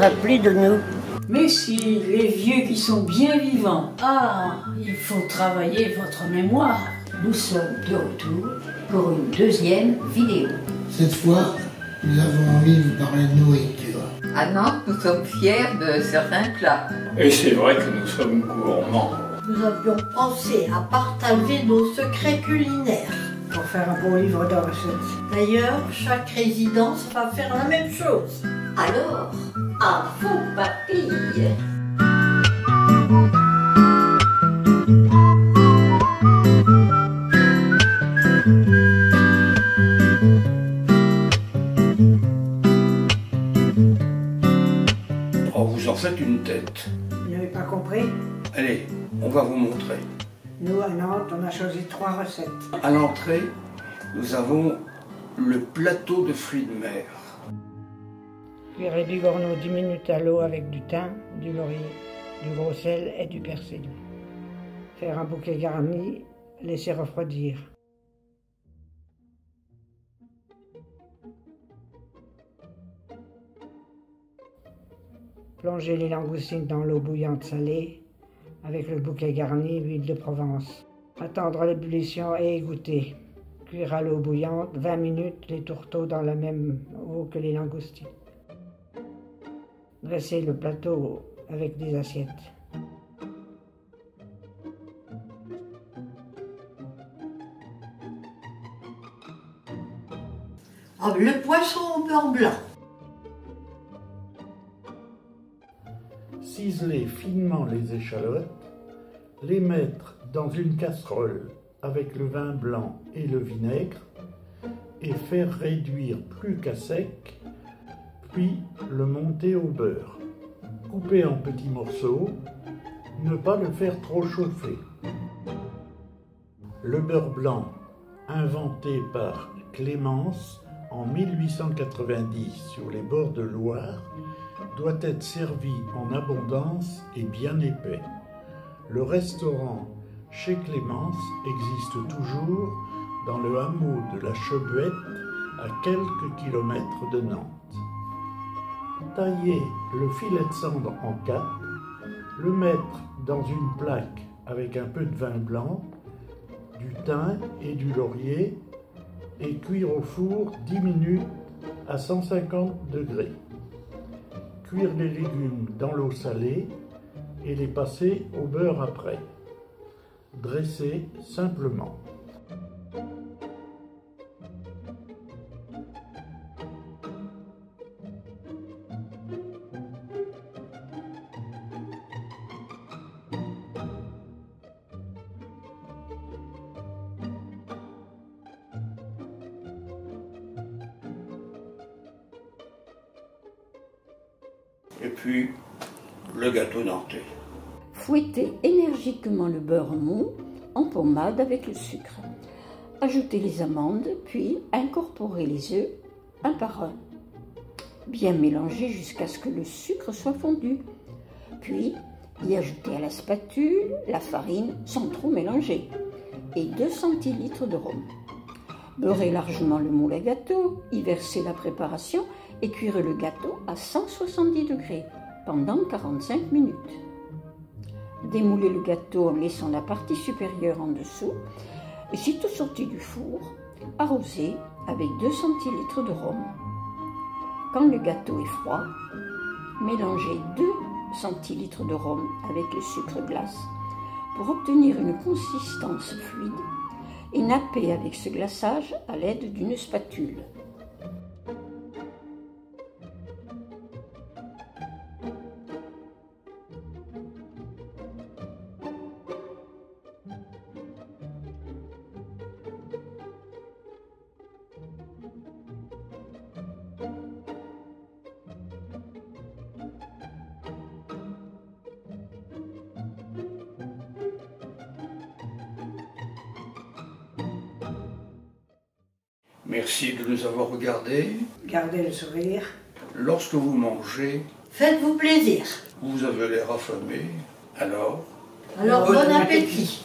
rappeler de nous. Mais si, les vieux qui sont bien vivants. Ah, il faut travailler votre mémoire. Nous sommes de retour pour une deuxième vidéo. Cette fois, nous avons envie de vous parler de nourriture. À Nantes, nous sommes fiers de certains plats. Et c'est vrai que nous sommes gourmands. Nous avions pensé à partager nos secrets culinaires Pour faire un beau livre de recettes. D'ailleurs, chaque résidence va faire la même chose. Alors, à vous papilles. Oh, vous en faites une tête. Vous n'avez pas compris? Allez, on va vous montrer. Nous, à Nantes, on a choisi 3 recettes. À l'entrée, nous avons le plateau de fruits de mer. Cuire les bigorneaux 10 minutes à l'eau avec du thym, du laurier, du gros sel et du persil. Faire un bouquet garni, laisser refroidir. Plonger les langoustines dans l'eau bouillante salée, avec le bouquet garni, huile de Provence. Attendre l'ébullition et égoutter. Cuire à l'eau bouillante 20 minutes les tourteaux dans la même eau que les langoustines. Dresser le plateau avec des assiettes. Ah, le poisson au beurre blanc. Ciseler finement les échalotes, les mettre dans une casserole avec le vin blanc et le vinaigre et faire réduire plus qu'à sec, puis le monter au beurre. Couper en petits morceaux, ne pas le faire trop chauffer. Le beurre blanc, inventé par Clémence en 1890 sur les bords de Loire, doit être servi en abondance et bien épais. Le restaurant chez Clémence existe toujours dans le hameau de la Chebuette, à quelques kilomètres de Nantes. Tailler le filet de cendre en 4, le mettre dans une plaque avec un peu de vin blanc, du thym et du laurier et cuire au four 10 minutes à 150 degrés. Cuire les légumes dans l'eau salée et les passer au beurre après. Dresser simplement. Et puis, le gâteau nantais. Fouettez énergiquement le beurre mou en pommade avec le sucre. Ajoutez les amandes, puis incorporez les œufs un par un. Bien mélanger jusqu'à ce que le sucre soit fondu. Puis, y ajouter à la spatule la farine sans trop mélanger et 2 centilitres de rhum. Beurrez largement le moule à gâteau, y verser la préparation et cuire le gâteau à 170 degrés pendant 45 minutes. Démoulez le gâteau en laissant la partie supérieure en dessous et sitôt sorti du four, arrosez avec 2 centilitres de rhum. Quand le gâteau est froid, mélangez 2 centilitres de rhum avec le sucre glace pour obtenir une consistance fluide et nappez avec ce glaçage à l'aide d'une spatule. Merci de nous avoir regardés. Gardez le sourire. Lorsque vous mangez, Faites-vous plaisir. vous avez l'air affamé. Alors, Alors, bon appétit.